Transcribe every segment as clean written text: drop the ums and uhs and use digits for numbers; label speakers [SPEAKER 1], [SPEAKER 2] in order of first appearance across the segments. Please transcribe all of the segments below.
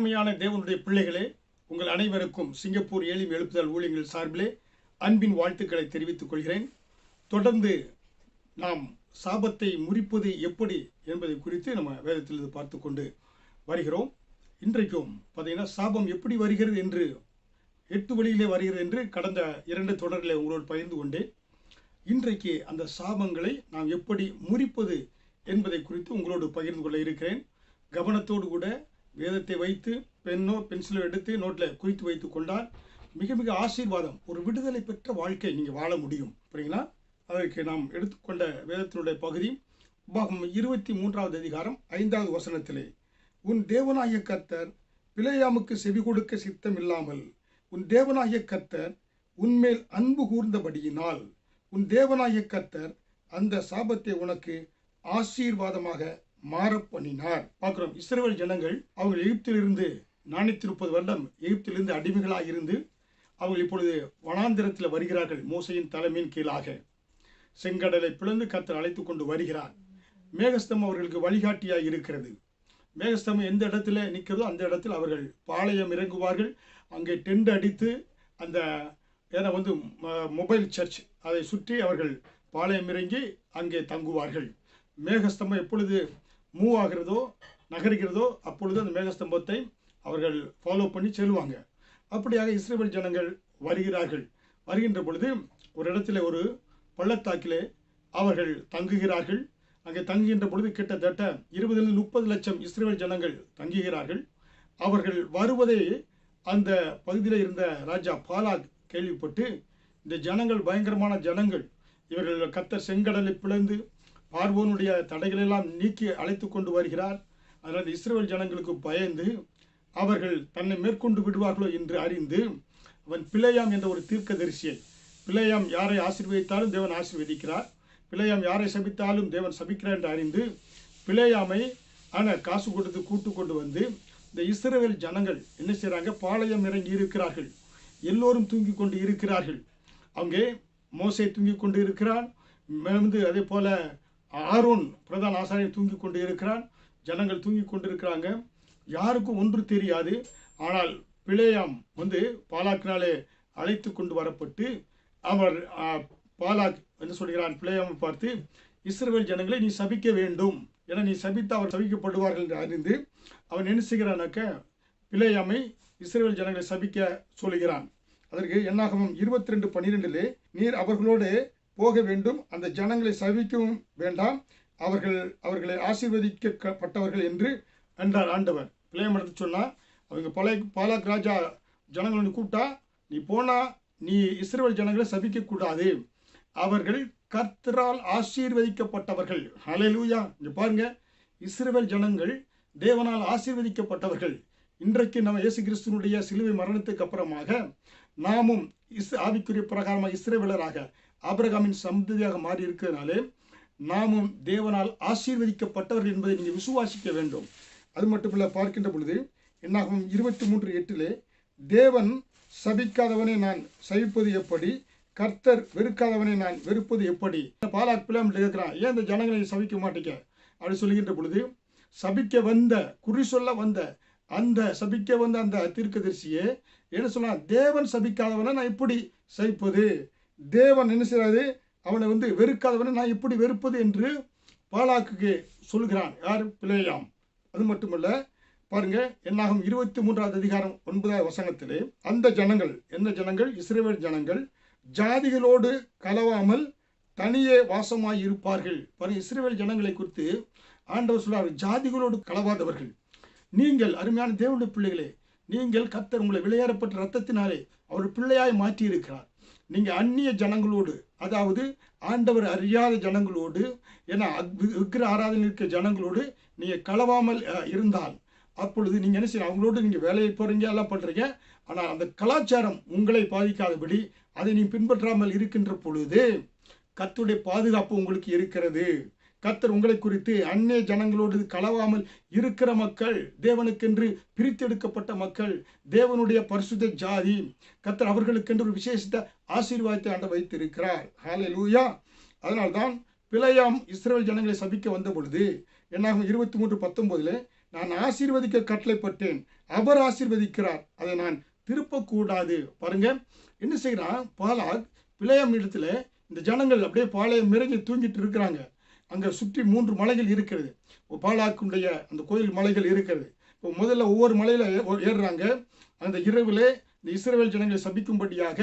[SPEAKER 1] அருமையான தேவனுடைய பிள்ளைகளே, உங்கள் அனைவருக்கும் சிங்கப்பூர் ஏலிம் எழுப்புதல் ஊழியங்கள் சார்பிலே அன்பின் வாழ்த்துக்களை தெரிவித்துக் கொள்கிறேன். தொடர்ந்து நாம் சாபத்தை முறிப்பது எப்படி என்பதை குறித்து நம்ம வேதத்தில் பார்த்து கொண்டு வருகிறோம். இன்றைக்கும் பார்த்தீங்கன்னா சாபம் எப்படி வருகிறது என்று 8 வழியிலே வருகிறது என்று கடந்த 2 தொடரிலே உங்களோடு பகிர்ந்து கொண்டேன். இன்றைக்கு அந்த சாபங்களை நாம் எப்படி முறிப்பது என்பதை குறித்து உங்களோடு பகிர்ந்து கொள்ள இருக்கிறேன். கவனத்தோடு கூட வேதத்தை வைத்து பென்னோ பென்சிலோ எடுத்து நோட்டில் குறித்து வைத்து கொண்டால் மிக மிக ஆசீர்வாதம், ஒரு விடுதலை பெற்ற வாழ்க்கை நீங்கள் வாழ முடியும். சரிங்களா? அதற்கு நாம் எடுத்துக்கொண்ட வேதத்தினுடைய பகுதி உபாகமம் 23வது அதிகாரம் 5வது வசனத்திலே, உன் தேவனாகிய கர்த்தர் பிலேயாமுக்கு செவி கொடுக்க சித்தம் இல்லாமல் உன் தேவனாகிய கர்த்தர் உன்மேல் அன்பு கூர்ந்தபடியினால் உன் தேவனாகிய கர்த்தர் அந்த சாபத்தை உனக்கு ஆசீர்வாதமாக மாற பண்ணினார். பார்க்கிறோம், இஸ்ரவேல் ஜனங்கள் அவர்கள் எகிப்திலிருந்து 430 வருடம் எகிப்திலிருந்து அடிமைகளாக இருந்து அவர்கள் இப்பொழுது வனாந்திரத்தில் வருகிறார்கள். மோசையின் தலைமையின் கீழாக செங்கடலை பிளந்து கர்த்தர் அழைத்து கொண்டு வருகிறார். மேகஸ்தம் அவர்களுக்கு வழிகாட்டியாக இருக்கிறது. மேகஸ்தம் எந்த இடத்துல நிற்கிறதோ அந்த இடத்தில் அவர்கள் பாளையம் இறங்குவார்கள். அங்கே டெண்ட் அடித்து அந்த மொபைல் சர்ச் அதை சுற்றி அவர்கள் பாளையம் இறங்கி அங்கே தங்குவார்கள். மேகஸ்தம்பம் எப்பொழுது மூவ் ஆகிறதோ நகர்கிறதோ அப்பொழுது அந்த மேகஸ்தம்பத்தை அவர்கள் ஃபாலோ பண்ணி செல்வாங்க. அப்படியாக இஸ்ரவேல் ஜனங்கள் வருகிறார்கள். வருகின்ற பொழுது ஒரு இடத்துல ஒரு பள்ளத்தாக்கிலே அவர்கள் தங்குகிறார்கள். அங்கே தங்குகின்ற பொழுது கிட்டத்தட்ட 20-30 லட்சம் இஸ்ரவேல் ஜனங்கள் தங்குகிறார்கள். அவர்கள் வருவதை அந்த பகுதியில் இருந்த ராஜா பாலாக் கேள்விப்பட்டு, இந்த ஜனங்கள் பயங்கரமான ஜனங்கள், இவர்கள் கர்த்தர் செங்கடலை பிளந்து பார்வோனுடைய தடைகளெல்லாம் நீக்கி அழைத்து கொண்டு வருகிறார். அதனால் இஸ்ரவேல் ஜனங்களுக்கு பயந்து அவர்கள் தன்னை மேற்கொண்டு விடுவார்களோ என்று அறிந்து அவன் பிலேயாம் என்ற ஒரு தீர்க்கதரிசியை, பிலேயாம் யாரை ஆசீர்வதித்தாலும் தேவன் ஆசீர்வதிக்கிறார், பிலேயாம் யாரை சபித்தாலும் தேவன் சபிக்கிறார் என்று அறிந்து பிலேயாமை காசு கொடுத்து கூட்டு கொண்டு வந்து இந்த இஸ்ரவேல் ஜனங்கள் என்ன செய்கிறாங்க, பாளையம் இறங்கி இருக்கிறார்கள். எல்லோரும் தூங்கி கொண்டு இருக்கிறார்கள். அங்கே மோசே தூங்கி கொண்டு இருக்கிறான். அதே போல ஆரோன் பிரதான ஆசாரியர் தூங்கி கொண்டு இருக்கிறான். ஜனங்கள் தூங்கி கொண்டு இருக்கிறாங்க. யாருக்கும் ஒன்று தெரியாது. ஆனால் பிலேயாம் பாலாக்கினாலே அழைத்து கொண்டு வரப்பட்டு அவர் பாலாக் என்று சொல்கிறான். பிலேயாமை பார்த்து, இஸ்ரவேல் ஜனங்களை நீ சபிக்க வேண்டும், என நீ சபித்து அவர் சபிக்கப்படுவார்கள் என்று அறிந்து அவன் என்ன செய்கிறானாக்க பிலேயாமை இஸ்ரவேல் ஜனங்களை சபிக்க சொல்கிறான். அதற்கு என்னாகமம் 22:12 நீர் அவர்களோடு போக வேண்டும், அந்த ஜனங்களை சபிக்கவும் வேண்டாம், அவர்களை ஆசீர்வதிக்கப்பட்டவர்கள் என்று என்றார் ஆண்டவர். பிலேயாம் எடுத்து சொன்னா, அவங்க பாலாக் ராஜா ஜனங்களை கூப்பிட்டா, நீ போனா நீ இஸ்ரவேல் ஜனங்களை சபிக்கக்கூடாது, அவர்கள் கர்த்தரால் ஆசீர்வதிக்கப்பட்டவர்கள். ஹல்லேலூயா! இங்க பாருங்க, இஸ்ரவேல் ஜனங்கள் தேவனால் ஆசீர்வதிக்கப்பட்டவர்கள். இன்றைக்கு நம்ம இயேசு கிறிஸ்துவனுடைய சிலுவை மரணத்துக்கு அப்புறமாக நாமும் ஆவிக்குரிய பிரகாரமாக இஸ்ரவேலராக ஆபிரகாமின் சந்ததியாக மாறி இருக்கிறதுனாலே நாமும் தேவனால் ஆசீர்வதிக்கப்பட்டவர்கள் என்பதை நீங்கள் விசுவாசிக்க வேண்டும். அது மட்டுமல்ல, பார்க்கின்ற பொழுது என்னாகும் 23:8 தேவன் சபிக்காதவனை நான் சபிப்பது எப்படி, கர்த்தர் வெறுக்காதவனை நான் வெறுப்பது எப்படி. பாலாக் பிலேயாம் இருக்கிறான், ஏன் இந்த ஜனங்களை சபிக்க மாட்டேங்க அப்படி சொல்லுகின்ற பொழுது, சபிக்க வந்த குறி சொல்ல வந்த அந்த தீர்க்கதரிசியே என்ன சொன்னா, தேவன் சபிக்காதவனை நான் எப்படி சபிப்பது, தேவன் என்ன செய்யாது அவனை வெறுக்காதவனை நான் எப்படி வெறுப்பது என்று பாலாக்கு சொல்கிறான். யார்? பிலேயாம். அது மட்டுமல்ல, பாருங்க, என்னாகும் 23வது அதிகாரம் 9வது வசனத்திலே, அந்த ஜனங்கள் என்ன ஜனங்கள்? இஸ்ரவேல் ஜனங்கள் ஜாதிகளோடு கலவாமல் தனியே வாசமாய் இருப்பார்கள். பாருங்க, இஸ்ரவேல் ஜனங்களை குறித்து ஆண்டவர் சொல்றார், ஜாதிகளோடு கலவாதவர்கள். நீங்கள் அருமையான தேவனுடைய பிள்ளைகளே, நீங்கள் கர்த்தர் உங்களை விளையாடப்பட்ட ரத்தத்தினாலே அவர் பிள்ளையாய் மாற்றி இருக்கிறார். நீங்க அந்நிய ஜனங்களோடு, அதாவது ஆண்டவர் அறியாத ஜனங்களோடு, ஏன்னா விக்கிர ஆராதனை இருக்க ஜனங்களோடு நீங்க கலவாமல் இருந்தால் அப்பொழுது நீங்க என்ன செய்யணும், அவங்களோடு நீங்க வேலையை போறீங்க, எல்லாம் பண்றீங்க. ஆனால் அந்த கலாச்சாரம் உங்களை பாதிக்காதபடி அதை நீ பின்பற்றாமல் இருக்கின்ற பொழுது கர்த்தருடைய பாதுகாப்பு உங்களுக்கு இருக்கிறது. கர்த்தர் உங்களை குறித்து அந்நிய ஜனங்களோடு கலவாமல் இருக்கிற மக்கள், தேவனுக்கென்று பிரித்தெடுக்கப்பட்ட மக்கள், தேவனுடைய பரிசுத்த ஜாதி, கர்த்தர் அவர்களுக்கென்று ஒரு விசேஷத்தை ஆசீர்வாதத்தை ஆண்டவர் வைத்திருக்கிறார். ஹல்லேலூயா! அதனால்தான் பிலேயாம் இஸ்ரவேல் ஜனங்களை சபிக்க வந்த பொழுது என்னாகும் 23:19 நான் ஆசீர்வதிக்க கட்டளைப்பட்டேன், அவர் ஆசீர்வதிக்கிறார், அதை நான் திருப்பக்கூடாது. பாருங்க என்ன செய்கிறான் பாலாக். பிலேயாம் இடத்துல இந்த ஜனங்கள் அப்படியே பாளையம் இறங்கி தூங்கிட்டு இருக்கிறாங்க. அங்கே சுற்றி 3 மலைகள் இருக்கிறது. பாலாக்குடைய அந்த கோயில் மலைகள் இருக்கிறது. இப்போ முதல்ல ஒவ்வொரு மலையில் ஏறுறாங்க. அந்த இரவில் இந்த இஸ்ரவேல் ஜனங்களை சபிக்கும்படியாக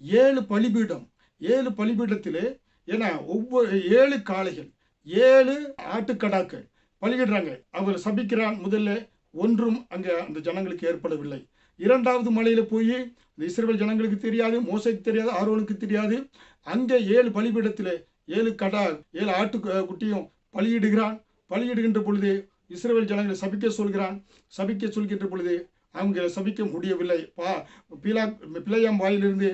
[SPEAKER 1] 7 பலிபீடம், 7 பலிபீடத்திலே, ஏன்னா ஒவ்வொரு 7 காளைகள், 7 ஆட்டுக்கடாக்கள் பலியிடுறாங்க. அவர் சபிக்கிறான். முதல்ல ஒன்றும் அங்கே அந்த ஜனங்களுக்கு ஏற்படவில்லை. 2வது மலையில் போய் இந்த இஸ்ரவேல் ஜனங்களுக்கு தெரியாது, மோசைக்கு தெரியாது, ஆரோனுக்கு தெரியாது. அங்கே 7 பலிபீடத்தில் 7 கடா 7 ஆட்டு குட்டியும் பலியிடுகிறான். பலியிடுகின்ற பொழுது இஸ்ரவேல் ஜனங்களை சபிக்க சொல்கிறான். சபிக்க சொல்கின்ற பொழுது அவங்க சபிக்க முடியவில்லை. பிலேயாம் வாயிலிருந்து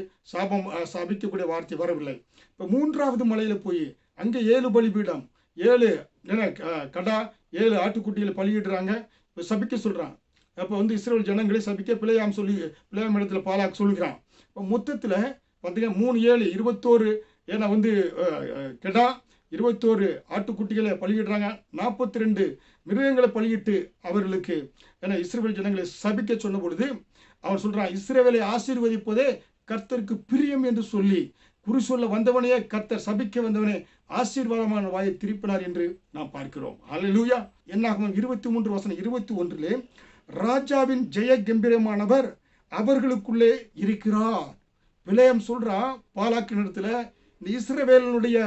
[SPEAKER 1] சபிக்கக்கூடிய வார்த்தை வரவில்லை. இப்போ 3வது மலையில் போய் அங்கே 7 பலிபீடம், 7 கடா 7 ஆட்டுக்குட்டிகளை பலியிடுறாங்க. இப்போ சபிக்க சொல்கிறான். அப்போ இஸ்ரவேல் ஜனங்களை சபிக்க பிலேயாம் இடத்துல பாலாக் சொல்கிறான். இப்போ மொத்தத்தில் பார்த்தீங்கன்னா 3 7 21, ஏன்னா கெடா 21 ஆட்டுக்குட்டிகளை பலியிடுறாங்க. 42 மிருகங்களை பலியிட்டு அவர்களுக்கு, ஏன்னா இஸ்ரவேல் ஜனங்களை சபிக்க சொன்ன பொழுது அவன் சொல்றான், இஸ்ரவேலை ஆசீர்வதிப்பதே கர்த்தருக்கு பிரியம் என்று சொல்லி குறி சொல்ல வந்தவனையே கர்த்தர் சபிக்க வந்தவனே ஆசீர்வாதமான வாயை திருப்பினார் என்று நாம் பார்க்கிறோம். அல்லேலூயா. என்னாகும் 23:21 ராஜாவின் ஜெய கம்பீரமானவர் அவர்களுக்குள்ளே இருக்கிறார். பிலேயாம் சொல்றான் பாலாக்கின் இடத்துல, இந்த இஸ்ரவேலனுடைய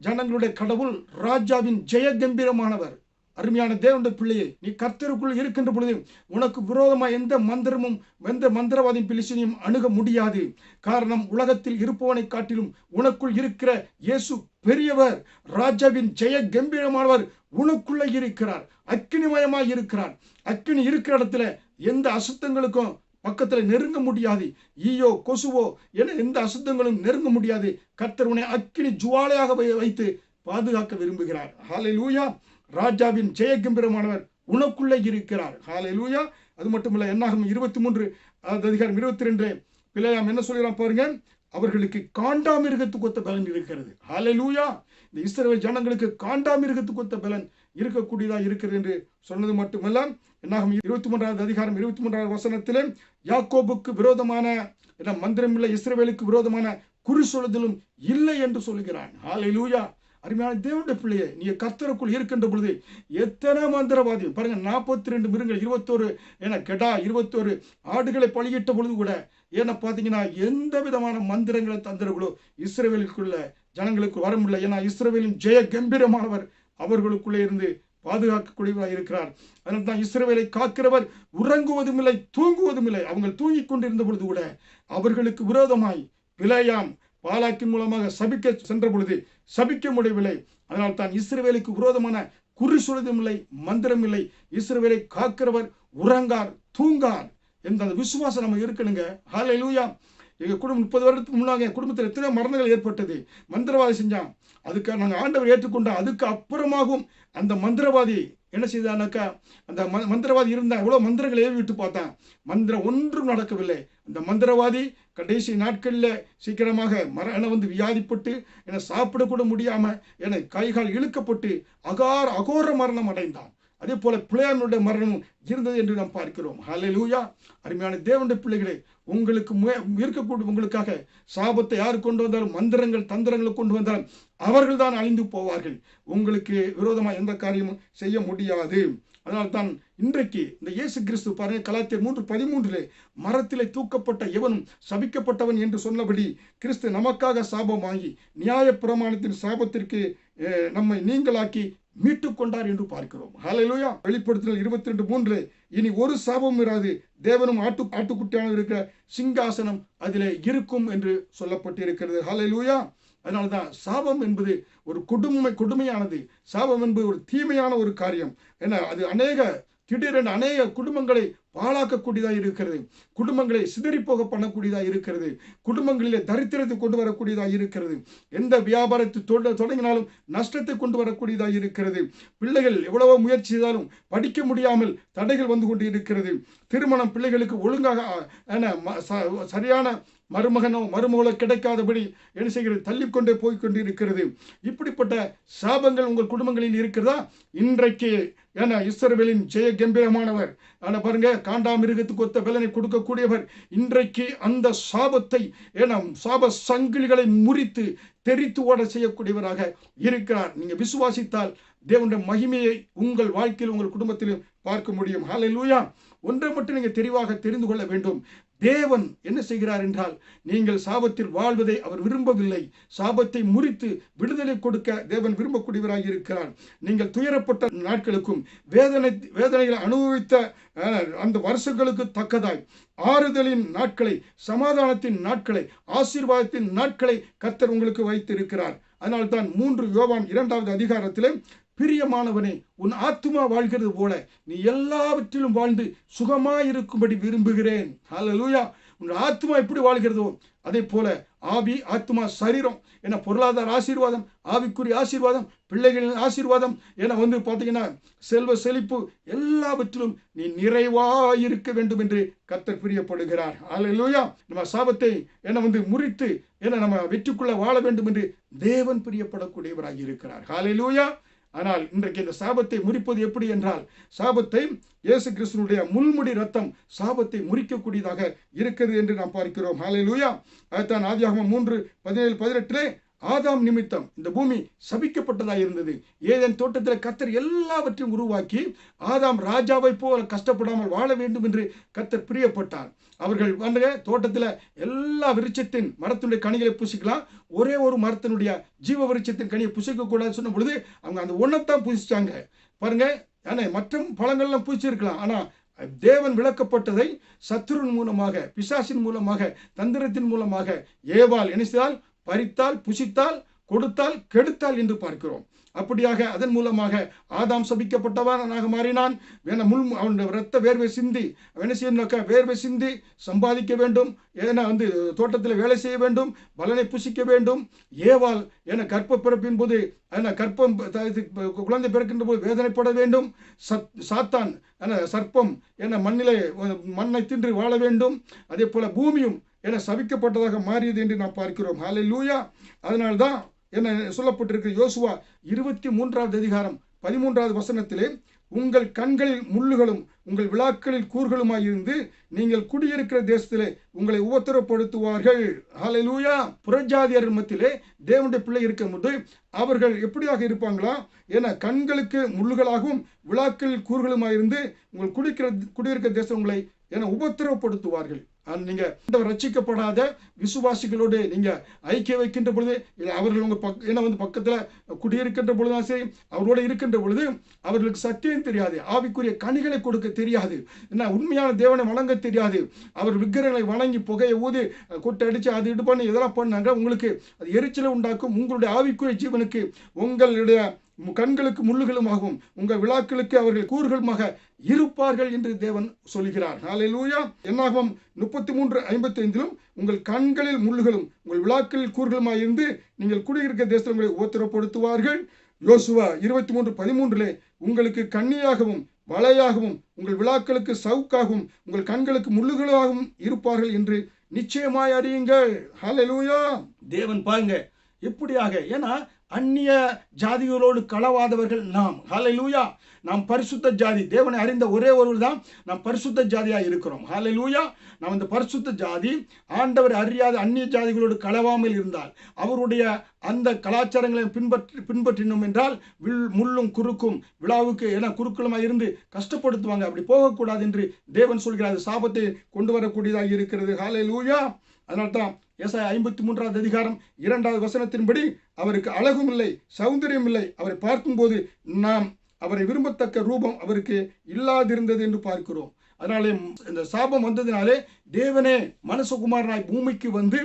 [SPEAKER 1] ஜனங்களுடைய கடவுள் ராஜாவின் ஜெய கம்பீரமானவர். அருமையான தேவனுடைய பிள்ளையை, நீ கர்த்தருக்குள் இருக்கின்ற பொழுது உனக்கு விரோதமாக எந்த மந்திரமும் எந்த மந்திரவாதியும் பிலிஸ்தீனியும் அணுக முடியாது. காரணம், உலகத்தில் இருப்பவனை காட்டிலும் உனக்குள் இருக்கிற இயேசு பெரியவர். ராஜாவின் ஜெய கம்பீரமானவர் உனக்குள்ள இருக்கிறார். அக்கினிமயமாய் இருக்கிறார். அக்கினி இருக்கிற இடத்துல எந்த அசுத்தங்களுக்கும் பக்கத்தில் நெருங்க முடியாது. ஈயோ கொசுவோ என எந்த அசுத்தங்களும் நெருங்க முடியாது. கர்த்தர் உன்னை அக்கினி ஜுவாலையாக வைத்து பாதுகாக்க விரும்புகிறார். ஹல்லேலூயா. ராஜாவின் ஜெய கம்பீரமானவர் உனக்குள்ளே இருக்கிறார். ஹல்லேலூயா. அது மட்டுமல்ல, என்னாகும் 23:22 பிலேயாம் என்ன சொல்கிறான் பாருங்க, அவர்களுக்கு காண்டாமிருகத்துக்கு ஒத்த பலன் இருக்கிறது. ஹல்லேலூயா. இந்த இஸ்ரவேல் ஜனங்களுக்கு காண்டாமிருகத்துக்கு ஒத்த பலன் இருக்கக்கூடியதா இருக்கிறது என்று சொன்னது மட்டுமல்ல, என்னாகும் 23:23 யாக்கோபுக்கு விரோதமான மந்திரமில்லை, இஸ்ரவேலுக்கு விரோதமான குறி சொல்லுதலும் இல்லை என்று சொல்கிறான். ஹல்லேலூயா. அருமையான தேவனுடைய பிள்ளையே, நீங்க கர்த்தருக்குள் இருக்கின்ற பொழுது எத்தனை மந்திரவாதி பாருங்க, 42 மிருகங்கள், 21 கெடா 21 ஆடுகளை பலியிட்ட பொழுது கூட பார்த்தீங்கன்னா எந்த விதமான மந்திரங்களை தந்திரங்களோ இஸ்ரவேலுக்குள்ள ஜனங்களுக்கு வர முடியல. ஏன்னா இஸ்ரவேலின் ஜெய கம்பீரமானவர் அவர்களுக்குள்ளே இருந்து பாதுகாக்கக்கூடியவராக இருக்கிறார். அதனால தான் இஸ்ரவேலை காக்கிறவர் உறங்குவதும் இல்லை, தூங்குவதும் இல்லை. அவங்க தூங்கிக் கொண்டிருந்த பொழுது கூட அவர்களுக்கு விரோதமாய் பிலேயாம் பாலாக்கின் மூலமாக சபிக்க சென்ற பொழுது சபிக்க முடியவில்லை. அதனால் தான் இஸ்ரவேலுக்கு விரோதமான குறி சொல்வதும் இல்லை, மந்திரம் இல்லை. இஸ்ரவேலை காக்கிறவர் உறங்கார், தூங்கார் என்ற அந்த விசுவாசம் நம்ம இருக்கணுங்க. ஹல்லேலூயா. எங்கள் குடும்பம் 30 வருடத்துக்கு முன்னாக என் குடும்பத்தில் எத்தனை மரணங்கள் ஏற்பட்டது. மந்திரவாதி செஞ்சான், அதுக்கு நாங்கள் ஆண்டவர் ஏற்றுக்கொண்டோம். அதுக்கு அப்புறமாகவும் அந்த மந்திரவாதி என்ன செய்தானாக்கா, அந்த மந்திரவாதி இருந்தா எவ்வளோ மந்திரங்களை ஏவி விட்டு பார்த்தான், மந்திரம் ஒன்றும் நடக்கவில்லை. அந்த மந்திரவாதி கடைசி நாட்களில் சீக்கிரமாக வியாதிப்பட்டு சாப்பிடக்கூட முடியாம கைகால் இழுக்கப்பட்டு அகோர மரணம் அடைந்தான். அதே போல பிள்ளையானுடைய மரணமும் இருந்தது என்று நாம் பார்க்கிறோம். ஹல்லேலூயா. அருமையான தேவனுடைய பிள்ளைகளே, உங்களுக்கு இருக்கக்கூடிய உங்களுக்காக சாபத்தை யார் கொண்டு வந்தாலும், மந்திரங்கள் தந்திரங்களை கொண்டு வந்தாலும் அவர்கள் தான் அழிந்து போவார்கள். உங்களுக்கு விரோதமாக எந்த காரியமும் செய்ய முடியாது. அதனால்தான் இன்றைக்கு இந்த இயேசு கிறிஸ்து பாருங்க, கலாத்தியர் 3:13 மரத்திலே தூக்கப்பட்ட எவனும் சபிக்கப்பட்டவன் என்று சொன்னபடி கிறிஸ்து நமக்காக சாபம் வாங்கி நியாய பிரமாணத்தின் சாபத்திற்கு நம்மை நீங்களாக்கி மீட்டு கொண்டார் என்று பார்க்கிறோம். ஹல்லேலூயா. வெளிப்படுத்தல் 22:3 இனி ஒரு சாபம் இராது, தேவனும் ஆட்டுக்குட்டியான இருக்கிற சிங்காசனம் அதிலே இருக்கும் என்று சொல்லப்பட்டிருக்கிறது. ஹல்லேலூயா. அதனால்தான் சாபம் என்பது ஒரு கொடுமையானது. சாபம் என்பது ஒரு தீமையான ஒரு காரியம். ஏன்னா அது திடீரென அநேக குடும்பங்களை பாழாக்கக்கூடியதாக இருக்கிறது. குடும்பங்களை சிதறிப்போக பண்ணக்கூடியதாக இருக்கிறது. குடும்பங்களிலே தரித்திரத்தை கொண்டு வரக்கூடியதாக இருக்கிறது. எந்த வியாபாரத்தை தொடங்கினாலும் நஷ்டத்தை கொண்டு வரக்கூடியதாக இருக்கிறது. பிள்ளைகள் எவ்வளவோ முயற்சி செய்தாலும் படிக்க முடியாமல் தடைகள் வந்து கொண்டு இருக்கிறது. திருமணம் பிள்ளைகளுக்கு ஒழுங்காக சரியான மருமகனோ மருமகளோ கிடைக்காதபடி என்ன செய்கிறது, தள்ளிக்கொண்டே போய்கொண்டு இருக்கிறது. இப்படிப்பட்ட சாபங்கள் உங்கள் குடும்பங்களில் இருக்கிறதா? இன்றைக்கு ஏன்னா இஸ்ரவேலின் ஜெய கம்பீரமானவர் பாருங்க, காண்டாமிருகத்துக்கு ஒத்த பலனை கொடுக்கக்கூடியவர் இன்றைக்கு அந்த சாபத்தை சாப சங்கிலிகளை முறித்து தெரித்து ஓட செய்யக்கூடியவராக இருக்கிறார். நீங்க விசுவாசித்தால் தேவனுடைய மகிமையை உங்கள் வாழ்க்கையில் உங்கள் குடும்பத்திலும் பார்க்க முடியும். ஹல்லேலூயா. ஒன்றை மட்டும் நீங்க தெளிவாக தெரிந்து கொள்ள வேண்டும். தேவன் என்ன செய்கிறார் என்றால், நீங்கள் சாபத்தில் வாழ்வதை அவர் விரும்பவில்லை. சாபத்தை முறித்து விடுதலை கொடுக்க தேவன் விரும்பக்கூடியவராக இருக்கிறார். நீங்கள் துயரப்பட்ட நாட்களுக்கும் வேதனைகளை அனுபவித்த அந்த வருஷங்களுக்கு தக்கதாய் ஆறுதலின் நாட்களை, சமாதானத்தின் நாட்களை, ஆசீர்வாதத்தின் நாட்களை கர்த்தர் உங்களுக்கு வைத்திருக்கிறார். அதனால்தான் 3 யோவான் 2வது அதிகாரத்திலே, பிரியமானவனே, உன் ஆத்துமா வாழ்கிறது போல நீ எல்லாவற்றிலும் வாழ்ந்து சுகமாயிருக்கும்படி விரும்புகிறேன். ஹல்லேலூயா. உன் ஆத்துமா எப்படி வாழ்கிறதோ அதே போல ஆவி, ஆத்துமா, சரீரம் என பொருளாதார ஆசீர்வாதம், ஆவிக்குரிய ஆசீர்வாதம், பிள்ளைகளின் ஆசீர்வாதம் என பார்த்தீங்கன்னா செல்வ செழிப்பு எல்லாவற்றிலும் நீ நிறைவாயிருக்க வேண்டும் என்று கர்த்தர் பிரியப்படுகிறார். ஹல்லேலூயா. நம்ம சாபத்தை முறித்து நம்ம வெற்றிக்குள்ள வாழ வேண்டும் என்று தேவன் பிரியப்படக்கூடியவராக இருக்கிறார். ஹல்லேலூயா. ஆனால் இன்றைக்கு இந்த சாபத்தை முறிப்பது எப்படி என்றால், சாபத்தை இயேசு கிறிஸ்துவினுடைய முள்முடி ரத்தம் சாபத்தை முறிக்கக்கூடியதாக இருக்கிறது என்று நாம் பார்க்கிறோம். ஹல்லேலூயா. அதுதான் ஆதியாகமம் 3:17-18 ஆதாம் நிமித்தம் இந்த பூமி சபிக்கப்பட்டதாக இருந்தது. ஏதேன் தோட்டத்தில் கர்த்தர் எல்லாவற்றையும் உருவாக்கி ஆதாம் ராஜாவை போல கஷ்டப்படாமல் வாழ வேண்டும் என்று கர்த்தர் பிரியப்பட்டார். அவர்கள் தோட்டத்தில் எல்லா விருட்சத்தின் மரத்தினுடைய கனிகளை புசிக்கலாம், ஒரே ஒரு மரத்தினுடைய ஜீவ விருட்சத்தின் கனியை புசிக்க கூடாது சொன்ன பொழுது அவங்க அந்த ஒன்னத்தான் புசிச்சாங்க. பாருங்க, மற்ற பழங்கள்லாம் புசிச்சிருக்கலாம். ஆனா தேவன் விளக்கப்பட்டதை சத்துருவின் மூலமாக, பிசாசின் மூலமாக, தந்திரத்தின் மூலமாக ஏவாள் என்ன செய்தால், பறித்தால், புசித்தால், கொடுத்தால், கெடுத்தால் என்று பார்க்கிறோம். அப்படியாக அதன் மூலமாக ஆதாம் சபிக்கப்பட்டவனாக மாறினான். அவனுடைய ரத்த வேர்வை சிந்தி என்ன செய்யணும்னாக்கா, வேர்வை சிந்தி சம்பாதிக்க வேண்டும், தோட்டத்தில் வேலை செய்ய வேண்டும், பலனை புசிக்க வேண்டும். ஏவாள் கர்ப்ப பிறப்பின் போது கர்ப்பம் குழந்தை பிறக்கின்ற போது வேதனைப்பட வேண்டும். சாத்தான் சர்ப்பம் மண்ணிலே மண்ணை தின்று வாழ வேண்டும். அதே போல பூமியும் சபிக்கப்பட்டதாக மாறியது என்று நாம் பார்க்கிறோம். ஹல்லேலூயா. அதனால்தான் சொல்லப்பட்டிருக்கு யோசுவா 23வது அதிகாரம் 13வது வசனத்திலே, உங்கள் கண்களில் முள்ளுகளும் உங்கள் விழாக்களில் கூர்களுமாயிருந்து நீங்கள் குடியிருக்கிற தேசத்திலே உங்களை உபத்திரப்படுத்துவார்கள். ஹல்லேலூயா. புறஜாதியர் மத்தியிலே தேவனுடைய பிள்ளை இருக்கும்போது அவர்கள் எப்படியாக இருப்பாங்களா? கண்களுக்கு முள்ளுகளாகவும் விழாக்களில் கூர்களுமாயிருந்து உங்கள் குடியிருக்கிற தேசம் உங்களை உபத்திரப்படுத்துவார்கள். நீங்க ரட்சிக்கப்படாத விசுவாசிகளோடு நீங்க ஐக்கிய வைக்கின்ற பொழுது, அவர்கள் உங்க பக்கத்துல குடியிருக்கின்ற பொழுதுதான் சரி, அவரோட இருக்கின்ற பொழுது அவர்களுக்கு சத்தியம் தெரியாது, ஆவிக்குரிய கனிகளை கொடுக்க தெரியாது, உண்மையான தேவனை வணங்க தெரியாது. அவர் விக்கிரகங்களை வணங்கி புகையை ஊதி கொட்டை அடிச்சு அது இது பண்ணி இதெல்லாம் பண்ணாங்க. உங்களுக்கு அது எரிச்சலை உண்டாக்கும். உங்களுடைய ஆவிக்குரிய ஜீவனுக்கு உங்களுடைய கண்களுக்கு முள்ளுகளுமாகவும் உங்கள் விழாக்களுக்கு அவர்கள் கூறுகளுமாக இருப்பார்கள் என்று தேவன் சொல்கிறார். ஹல்லேலூயா. என்னாகும் 33:55 உங்கள் கண்களில் முள்ளுகளும் உங்கள் விழாக்களில் கூறுகளுமாக இருந்து நீங்கள் குடியிருக்க தேசத்தில் உங்களை உபத்திரப்படுத்துவார்கள். யோசுவா 23:13 உங்களுக்கு கண்ணியாகவும் வலையாகவும் உங்கள் விழாக்களுக்கு சவுக்காகவும் உங்கள் கண்களுக்கு முள்ளுகளாகவும் இருப்பார்கள் என்று நிச்சயமாய் அறியுங்கள். ஹல்லேலூயா. தேவன் பாருங்க எப்படியாக, ஏன்னா அந்நிய ஜாதிகளோடு களவாதவர்கள் நாம். ஹல்லேலூயா. நாம் பரிசுத்த ஜாதி, தேவனை அறிந்த ஒரே ஒருவர் தான் நாம் பரிசுத்த ஜாதியாக இருக்கிறோம். ஹல்லேலூயா. நாம் இந்த பரிசுத்த ஜாதி ஆண்டவர் அறியாத அந்நிய ஜாதிகளோடு களவாமல் இருந்தால், அவருடைய அந்த கலாச்சாரங்களை பின்பற்றினோம் என்றால் முள்ளும் குறுக்கும் விழாவுக்கு குறுக்களுமாக இருந்து கஷ்டப்படுத்துவாங்க. அப்படி போகக்கூடாது என்று தேவன் சொல்கிறார். சாபத்தை கொண்டு வரக்கூடியதாக இருக்கிறது. ஹல்லேலூயா. அதனால்தான் ஏசாயா 53வது அதிகாரம் 2வது வசனத்தின்படி, அவருக்கு அழகும் இல்லை, சௌந்தரியம் இல்லை, அவரை பார்க்கும்போது நாம் அவரை விரும்பத்தக்க ரூபம் அவருக்கு இல்லாதிருந்தது என்று பார்க்கிறோம். அதனாலே இந்த சாபம் வந்ததினாலே தேவனே மனுஷகுமாரனாய் பூமிக்கு வந்து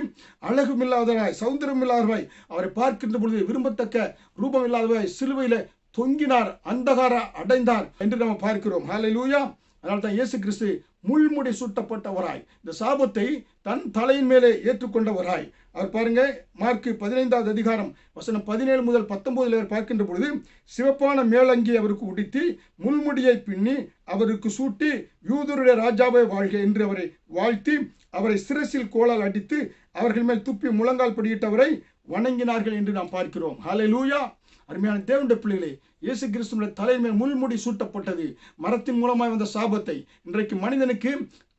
[SPEAKER 1] அழகும் இல்லாதவராய், சௌந்தரியம் இல்லாதவராய், அவரை பார்க்கின்ற பொழுது விரும்பத்தக்க ரூபம் இல்லாதவராய் சிலுவையில தொங்கினார், அந்தகார அடைந்தார் என்று நாம் பார்க்கிறோம். ஹல்லேலூயா. அதனால தான் இயேசு கிறிஸ்து முள்முடி சூட்டப்பட்டவராய் இந்த சாபத்தை தன் தலையின் மேலே ஏற்றுக்கொண்டவராய் அவர் பாருங்க, மார்க்கு 15வது அதிகாரம் வசனம் 17 முதல் 19 பார்க்கின்ற பொழுது, சிவப்பான மேலங்கி அவருக்கு உடுத்தி முள்முடியை பின்னி அவருக்கு சூட்டி யூதருடைய ராஜாவை வாழ்க என்று அவரை வாழ்த்தி அவரை சிரசில் கோலால் அடித்து அவர்கள் மேல் துப்பி முழங்கால் படியிட்டவரை வணங்கினார்கள் என்று நாம் பார்க்கிறோம். ஹல்லேலூயா. அருமையான தேவனுடைய பிள்ளைகளே, இயேசு கிறிஸ்துவின் தலையின் மேல் முள்முடி சூட்டப்பட்டது மரத்தின் மூலமாய் வந்த சாபத்தை இன்றைக்கு மனிதனுக்கு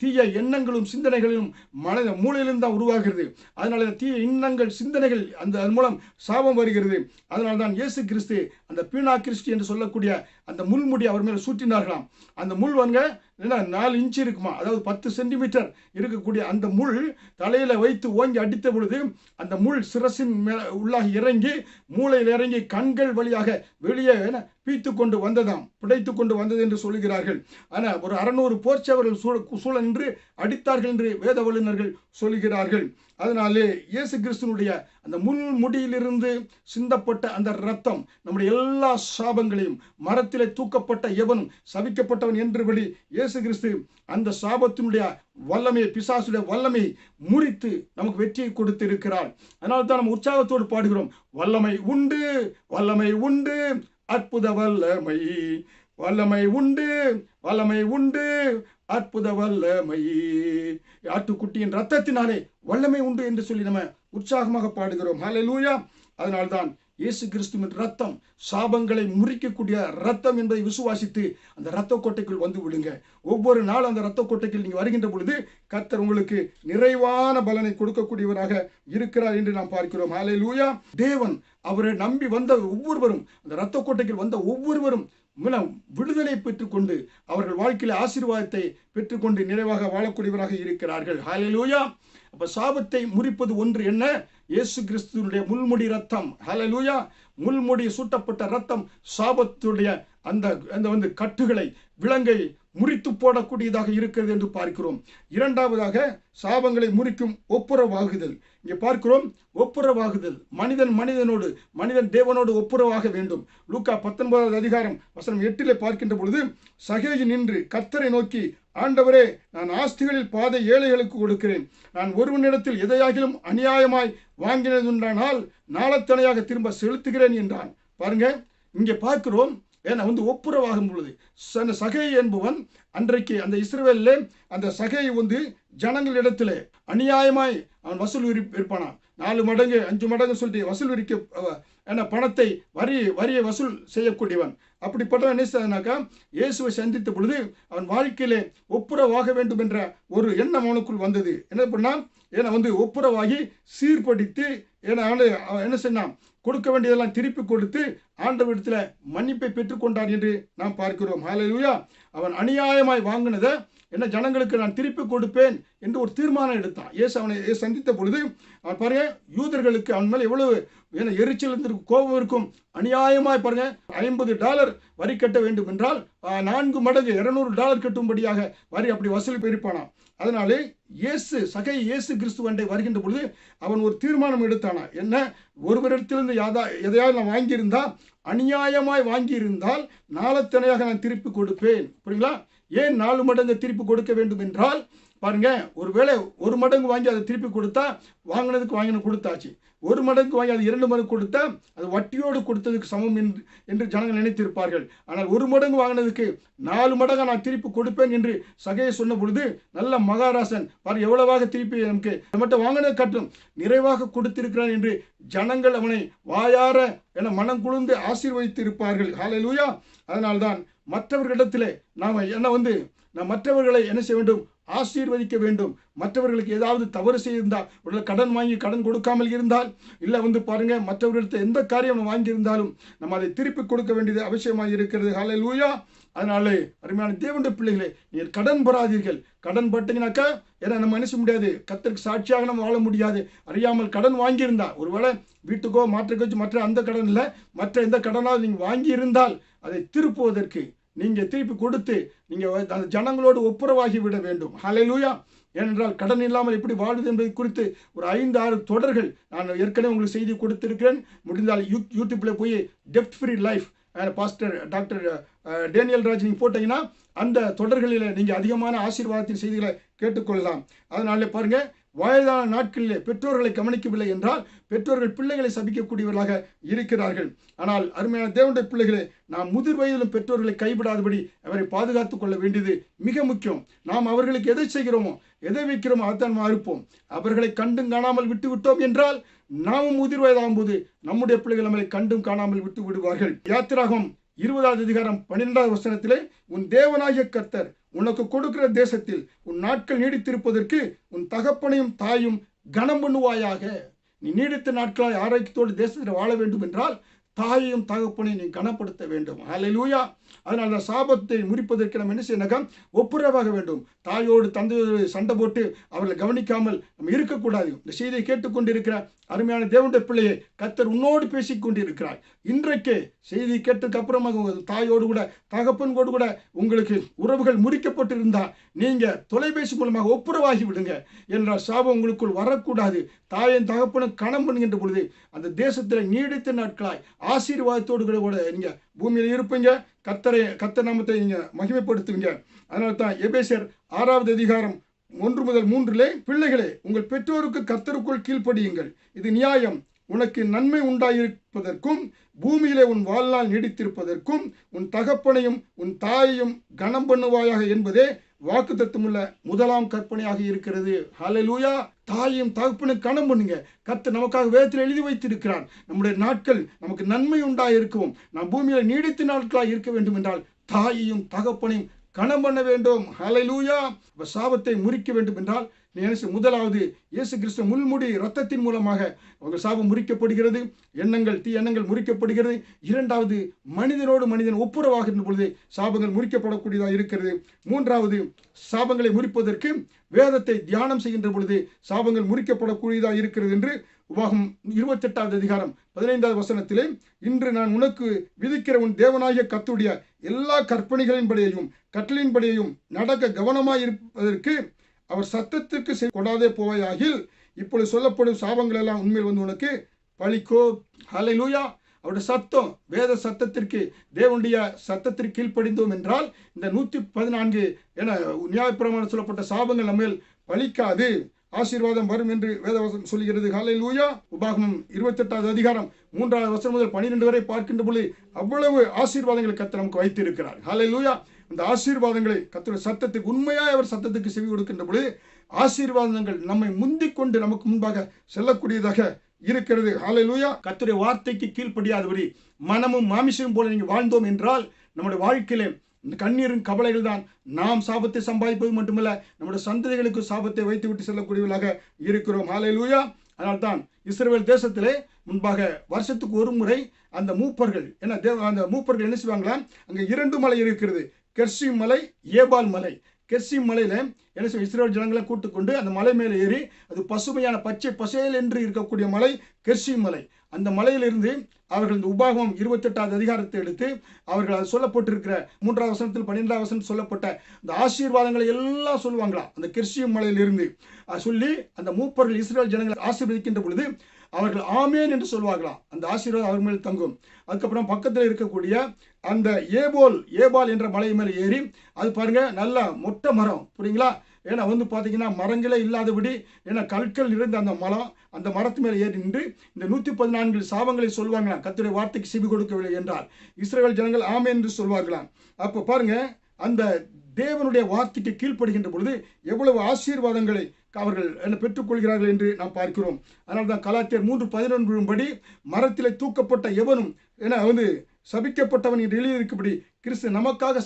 [SPEAKER 1] தீய எண்ணங்களும் சிந்தனைகளும் மனித மூளையிலிருந்து தான் உருவாகிறது. அதனால தீய எண்ணங்கள் சிந்தனைகள் அதன் மூலம் சாபம் வருகிறது. அதனால தான் இயேசு கிறிஸ்து அந்த பீனா கிறிஸ்டி என்று சொல்லக்கூடிய அந்த முள்முடி அவர் மேலே சூட்டினார்களாம். அந்த முள் வந்து 4 இன்ச்சு இருக்குமா, அதாவது 10 சென்டிமீட்டர் இருக்கக்கூடிய அந்த முள் தலையில வைத்து ஓங்கி அடித்த பொழுது அந்த முள் சிரசின் உள்ளாக இறங்கி மூளையில் இறங்கி கண்கள் வழியாக வெளியே பீத்து கொண்டு வந்ததாம், பிடைத்து கொண்டு வந்தது என்று சொல்லுகிறார்கள். ஆனால் ஒரு 600 போர்ச்சவர்கள் சூழ நின்று அடித்தார்கள் என்று வேத வல்லுநர்கள் சொல்லுகிறார்கள். அதனாலே இயேசு கிறிஸ்துனுடைய அந்த முள்முடியிலிருந்து சிந்தப்பட்ட அந்த இரத்தம் நம்முடைய எல்லா சாபங்களையும், மரத்திலே தூக்கப்பட்ட எவனும் சபிக்கப்பட்டவன் என்றபடி இயேசு கிறிஸ்து அந்த சாபத்தினுடைய வல்லமையை, பிசாசுடைய வல்லமையை முறித்து நமக்கு வெற்றியை கொடுத்து இருக்கிறார். அதனால தான் நம்ம உற்சாகத்தோடு பாடுகிறோம், வல்லமை உண்டு, வல்லமை உண்டு, அற்புத வல்லமை, வல்லமை உண்டு, வல்லமை உண்டு, அற்புத வல்லமை, ஆட்டுக்குட்டியின் ரத்தத்தினாலே வல்லமை உண்டு என்று சொல்லி நம்ம உற்சாகமாக பாடுகிறோம். ஹல்லேலூயா. அதனால்தான் இயேசு கிறிஸ்துவின் ரத்தம் சாபங்களை முறிக்கக்கூடிய ரத்தம் என்பதை விசுவாசித்து அந்த இரத்த கோட்டைக்குள் வந்து விடுங்க. ஒவ்வொரு நாளும் அந்த இரத்த கோட்டைக்குள் நீங்க வருகின்ற பொழுது கர்த்தர் உங்களுக்கு நிறைவான பலனை கொடுக்கக்கூடியவராக இருக்கிறார் என்று நாம் பார்க்கிறோம். ஹல்லேலூயா. தேவன் அவரை நம்பி வந்த ஒவ்வொருவரும், அந்த இரத்த கோட்டைக்குள் வந்த ஒவ்வொருவரும் விடுதலை பெற்றுக்கொண்டு அவர்கள் வாழ்க்கையில ஆசீர்வாதத்தை பெற்றுக்கொண்டு நிறைவாக வாழக்கூடியவராக இருக்கிறார்கள். ஹல்லேலூயா. அப்ப சாபத்தை முறிப்பது ஒன்று என்ன? இயேசு கிறிஸ்துவினுடைய முள்முடி ரத்தம். ஹல்லேலூயா. முள்முடி சூட்டப்பட்ட ரத்தம் சாபத்துடைய அந்த கட்டுகளை, விலங்கை முறித்து போடக்கூடியதாக இருக்கிறது என்று பார்க்கிறோம். இரண்டாவதாக சாபங்களை முறிக்கும் ஒப்புரவாகுதல். இங்கே பார்க்கிறோம், ஒப்புரவாகுதல். மனிதனோடு, மனிதன் தேவனோடு ஒப்புரவாக வேண்டும். லூக்கா 19வது அதிகாரம் வசனம் 8 பார்க்கின்ற பொழுது, சகேயு நின்று கர்த்தரை நோக்கி, ஆண்டவரே, நான் ஆஸ்திகளில் பாதை ஏழைகளுக்கு கொடுக்கிறேன். நான் ஒருவனிடத்தில் எதையாகிலும் அநியாயமாய் வாங்கினதுண்டானால் நாளத்தனையாக திரும்ப செலுத்துகிறேன் என்றான். பாருங்க, இங்கே பார்க்கிறோம், ஏன்னா ஒப்புரவாகும் பொழுது சகேயு என்பவன் அன்றைக்கு அந்த இஸ்ரவேலிலே அந்த சகேயு ஜனங்களிடத்திலே அநியாயமாய் அவன் வசூல் இருப்பானான். 4 மடங்கு 5 மடங்கு சொல்லி வசூல் விரிக்க பணத்தை வரியை வசூல் செய்யக்கூடியவன். அப்படிப்பட்டவன் என்ன செய்தானாக்கா, இயேசுவை சந்தித்த பொழுது அவன் வாழ்க்கையிலே ஒப்புரவாக வேண்டும் என்ற ஒரு எண்ணம் அவனுக்குள் வந்தது. என்ன பண்ணா, ஒப்புரவாகி சீர்படுத்தி என்ன செய்யலாம், கொடுக்க வேண்டியதெல்லாம் திருப்பி கொடுத்து ஆண்டவரிடத்தில் மன்னிப்பை பெற்றுக்கொண்டார் என்று நாம் பார்க்கிறோம். ஹல்லேலூயா. அவன் அநியாயமாய் வாங்கினதை ஜனங்களுக்கு நான் திருப்பி கொடுப்பேன் என்று ஒரு தீர்மானம் எடுத்தான். இயேசு அவனை சந்தித்த பொழுது அவன் பாருங்க, யூதர்களுக்கு அவன் மேலே எவ்வளவு எரிச்சல் இருந்திருக்கும், கோபம் இருக்கும். அநியாயமாய் பாருங்க, $50 வரி கட்ட வேண்டும் என்றால் 4 மடங்கு $200 கட்டும்படியாக வரி அப்படி வசூல் பெருப்பானான். அதனாலே இயேசு கிறிஸ்துவண்டை வருகின்ற பொழுது அவன் ஒரு தீர்மானம் எடுத்தானா, என்ன, ஒருவரிடத்திலிருந்து எதையாவது நான் வாங்கியிருந்தா, அநியாயமாய் வாங்கியிருந்தால் நாளத்தனையாக நான் திருப்பி கொடுப்பேன். புரியுங்களா? ஏன் 4 மடங்கு திருப்பி கொடுக்க வேண்டும் என்றால், பாருங்க, ஒருவேளை 1 மடங்கு வாங்கி அதை திருப்பி கொடுத்தா வாங்கினதுக்கு கொடுத்தாச்சு. 1 மடங்கு வாங்கி அது 2 மடங்கு கொடுத்தா அது வட்டியோடு கொடுத்ததுக்கு சமம் என்று ஜனங்கள் நினைத்திருப்பார்கள். ஆனால் 1 மடங்கு வாங்கினதுக்கு 4 மடங்கு நான் திருப்பி கொடுப்பேன் என்று சகேயு சொன்ன பொழுது, நல்ல மகாராசன் பாரு, எவ்வளவாக திருப்பி நமக்கு மட்டும் வாங்கினது கட்டும் நிறைவாக கொடுத்திருக்கிறான் என்று ஜனங்கள் அவனை வாயார மனம் குளிர்ந்து ஆசீர்வதித்து இருப்பார்கள். ஹல்லேலூயா. அதனால்தான் மற்றவர்களிடத்திலே நாம் மற்றவர்களை என்ன செய்ய வேண்டும், ஆசீர்வதிக்க வேண்டும். மற்றவர்களுக்கு ஏதாவது தவறு செய்திருந்தால், உடனே கடன் வாங்கி கடன் கொடுக்காமல் இருந்தால், இல்லை பாருங்க, மற்றவர்களிடத்தில் எந்த காரியம் வாங்கியிருந்தாலும் நம்ம அதை திருப்பி கொடுக்க வேண்டியது அவசியமாக இருக்கிறது. ஹல்லேலூயா. அதனாலே அருமையான தேவனுடைய பிள்ளைகளே, நீங்கள் கடன் பெறாதீர்கள். கடன் பட்டீங்கன்னாக்கா நம்ம என்ன செய்ய முடியாது, கர்த்தருக்கு சாட்சியாக நம்ம வாழ முடியாது. அறியாமல் கடன் வாங்கியிருந்தா, ஒருவேளை வீட்டுக்கோ மாற்றுக்கோ மற்ற அந்த கடன் இல்லை, மற்ற எந்த கடனாவது நீங்கள் வாங்கியிருந்தால் அதை திருப்புவதற்கு நீங்க திருப்பி கொடுத்து நீங்க அந்த ஜனங்களோடு ஒப்புரவாகி விட வேண்டும். ஹல்லேலூயா. ஏனென்றால் கடன் இல்லாமல் எப்படி வாழுது என்பதை குறித்து ஒரு 5-6 தொடர்கள் நான் ஏற்கனவே உங்களுக்கு செய்தி கொடுத்திருக்கிறேன். முடிந்தால் யூடியூப்ல போய் டெப்ட் free life pastor doctor Daniel Raj நீங்க போட்டீங்கன்னா அந்த தொடர்களில் நீங்கள் அதிகமான ஆசீர்வாதத்தின் செய்திகளை கேட்டுக்கொள்ளலாம். அதனால பாருங்க, வயதான நாட்களிலே பெற்றோர்களை கவனிக்கவில்லை என்றால் பெற்றோர்கள் பிள்ளைகளை சபிக்கக்கூடியவர்களாக இருக்கிறார்கள். ஆனால் அருமையான தேவனுடைய பிள்ளைகளே, நாம் முதிர் வயதிலும் பெற்றோர்களை கைவிடாதபடி அவரை பாதுகாத்துக் கொள்ள வேண்டியது மிக முக்கியம். நாம் அவர்களுக்கு எதை செய்கிறோமோ, எதை வைக்கிறோமோ அதான் இருப்போம். அவர்களை கண்டும் காணாமல் விட்டு விட்டோம் என்றால் நாமும் முதிர் வயதாகும் போது நம்முடைய பிள்ளைகள் நம்மளை கண்டும் காணாமல் விட்டு விடுவார்கள். யாத்திராகமம் 20வது அதிகாரம் 12வது வசனத்திலே, உன் தேவனாகிய கர்த்தர் உனக்கு கொடுக்கிற தேசத்தில் உன் நாட்கள் நீடித்திருப்பதற்கு உன் தகப்பனையும் தாயும் கனம் பண்ணுவாயாக. நீ நீடித்த நாட்களாய் ஆரோக்கியத்தோடு தேசத்தில் வாழ வேண்டும் என்றால் தாயையும் தகப்பனையும் நீ கனப்படுத்த வேண்டும். ஹல்லேலூயா. அதனால சாபத்தை முறிப்பதற்கு நம்ம என்ன செய்யணும்? ஒப்புரவாக வேண்டும். தாயோடு தந்தையோடு சண்டை போட்டு அவர்களை கவனிக்காமல் நம்ம இருக்கக்கூடாது. இந்த செய்தியை கேட்டுக்கொண்டிருக்கிற அருமையான தேவனுடைய பிள்ளையை, கர்த்தர் உன்னோடு பேசிக் கொண்டிருக்கிறார். இன்றைக்கே செய்தி கேட்டதுக்கு அப்புறமாக தாயோடு கூட தகப்பன் கூட உங்களுக்கு உறவுகள் முறிக்கப்பட்டிருந்தா நீங்க தொலைபேசி மூலமாக ஒப்புரவாகி விடுங்க. என்றால் சாபம் உங்களுக்குள் வரக்கூடாது. தாயின் தகப்பனும் கணம் பண்ணுகின்ற பொழுது அந்த தேசத்தில் நீடித்த நாட்களாய் ஆசீர்வாதத்தோடு கூட நீங்க பூமியில் இருப்பீங்க. கர்த்தர் நாமத்தை நீங்க மகிமைப்படுத்துவீங்க. அதனால தான் எபேசியர் 6வது அதிகாரம் 1 முதல் 3 பிள்ளைகளே, உங்கள் பெற்றோருக்கு கர்த்தருக்குள் கீழ்ப்படியுங்கள், இது நியாயம். உனக்கு நன்மை உண்டாயிருப்பதற்கும் பூமியிலே உன் வாழ்நாள் நீடித்திருப்பதற்கும் உன் தகப்பனையும் உன் தாயையும் கனம் பண்ணுவாயாக என்பதே வாக்குத்தத்தமுள்ள முதலாம் கற்பனையாக இருக்கிறது. ஹல்லேலூயா. தாயையும் தகப்பனும் கனம் பண்ணுங்க. கர்த்தர் நமக்காக வேதத்தில் எழுதி வைத்திருக்கிறார். நம்முடைய நாட்கள் நமக்கு நன்மை உண்டாயிருக்கவும் நம் பூமியில நீடித்த நாட்களாக இருக்க வேண்டும் என்றால் தாயையும் தகப்பனையும் கனம் பண்ண வேண்டும். ஹல்லேலூயா. சாபத்தை முறிக்க வேண்டும் என்றால் முதலாவது இயேசு கிறிஸ்து முள்முடி இரத்தத்தின் மூலமாக உங்கள் சாபம் முறிக்கப்படுகிறது. தீ எண்ணங்கள் முறிக்கப்படுகிறது. இரண்டாவது, மனிதனோடு மனிதன் ஒப்புரவாகின்ற பொழுது சாபங்கள் முறிக்கப்படக்கூடியதாக இருக்கிறது. மூன்றாவது, சாபங்களை முறிப்பதற்கு வேதத்தை தியானம் செய்கின்ற பொழுது சாபங்கள் முறிக்கப்படக்கூடியதாக இருக்கிறது என்று உபாகமம் 28வது அதிகாரம் 15வது வசனத்திலே, இன்று நான் உனக்கு விதிக்கிற உன் தேவனாகிய கர்த்தருடைய எல்லா கற்பனைகளின்படியையும் கட்டளையின்படியையும் நடக்க கவனமாயிருப்பதற்கு அவர் சத்தத்திற்கு கொடாதே போவாயாகில் இப்பொழுது சொல்லப்படும் சாபங்கள் எல்லாம் உண்மையில் உனக்கு பழிக்கோ. ஹல்லேலூயா. அவருடைய சத்தம், வேத சத்தத்திற்கு, தேவனுடைய சத்தத்திற்கு கீழ்ப்படிந்தோம் என்றால் இந்த 114 என நியாயப்பிரமாணம் சொல்லப்பட்ட சாபங்கள் நம்ம பழிக்காது, ஆசீர்வாதம் வரும் என்று வேதவசனம் சொல்கிறது. ஹல்லேலூயா. உபாகமம் 28வது அதிகாரம் 3வது வசனம் முதல் 12 வரை பார்க்கின்ற பொழுது அவ்வளவு ஆசீர்வாதங்களை கர்த்தர் நமக்கு வைத்திருக்கிறார். ஹல்லேலூயா. அந்த ஆசீர்வாதங்களை கர்த்தருடைய சத்தத்துக்கு உண்மையாய் அவர் சத்தத்துக்கு செவி கொடுக்கின்ற பொழுது ஆசீர்வாதங்கள் நம்மை முந்திக் கொண்டு நமக்கு முன்பாக செல்லக்கூடியதாக இருக்கிறது. ஹல்லேலூயா. கர்த்தருடைய வார்த்தைக்கு கீழ்ப்படியாதபடி மனமும் மாமிசமும் போல நீங்க வாழ்ந்தோம் என்றால் நம்முடைய வாழ்க்கையிலே கண்ணீரின் கவலைகள் தான் நாம் சாபத்தை சம்பாதிப்பது மட்டுமல்ல, நம்முடைய சந்ததிகளுக்கு சாபத்தை வைத்து விட்டு செல்லக்கூடியவர்களாக இருக்கிறோம். ஹல்லேலூயா. அதனால்தான் இஸ்ரவேல் தேசத்திலே முன்பாக வருஷத்துக்கு ஒரு முறை அந்த மூப்பர்கள் அந்த மூப்பர்கள் என்ன செய்வாங்களா, அங்கே 2 மலை இருக்கிறது, கெர்சிம் மலை, ஏபால் மலை. கெர்சிம் மலையில என்ன செய்ய, இஸ்ரவேல் ஜனங்களை கூட்டுக்கொண்டு அந்த மலை மேலே ஏறி, அது பசுமையான பச்சை பசேல் என்று இருக்கக்கூடிய மலை கெர்சிம் மலை. அந்த மலையிலிருந்து அவர்கள் இந்த உபாகமம் 28வது அதிகாரத்தை எடுத்து அவர்கள் அது சொல்லப்பட்டிருக்கிற 3வது வசனத்தில் 12வது வசனத்தில் சொல்லப்பட்ட இந்த ஆசீர்வாதங்களை எல்லாம் சொல்லுவாங்களா அந்த கெர்சிம் மலையிலிருந்து சொல்லி அந்த மூப்பர்கள் இஸ்ரவேல் ஜனங்களை ஆசீர்வதிக்கின்ற பொழுது அவர்கள் ஆமேன் என்று சொல்வார்களா, அந்த ஆசீர்வாதம் அவர் மேல் தங்கும். அதுக்கப்புறம் பக்கத்தில் இருக்கக்கூடிய அந்த ஏபால் என்ற மலை மேலே ஏறி, அது பாருங்க நல்ல மொட்டை மரம், புரியுங்களா? ஏன்னா பார்த்தீங்கன்னா மரங்களே இல்லாதபடி, ஏன்னா கற்கள் நிறைந்த அந்த மரத்து மேலே ஏறி நின்று இந்த 114 சாபங்களை சொல்லுவாங்களாம். கர்த்தருடைய வார்த்தைக்கு செவி கொடுக்கவில்லை என்றால் இஸ்ரவேல் ஜனங்கள் ஆமென் என்று சொல்வார்களாம். அப்போ பாருங்க, அந்த தேவனுடைய வார்த்தைக்கு கீழ்ப்படுகின்ற பொழுது எவ்வளவு ஆசீர்வாதங்களை அவர்கள் பெற்றுக்கொள்கிறார்கள் என்று நாம் பார்க்கிறோம். அதனால தான் கலாத்தியர் 3:11 படி மரத்திலே தூக்கப்பட்ட எவனும் சபிக்கப்பட்டவன் என்று எழுதியிருக்கும்படி கிறிஸ்து நமக்காக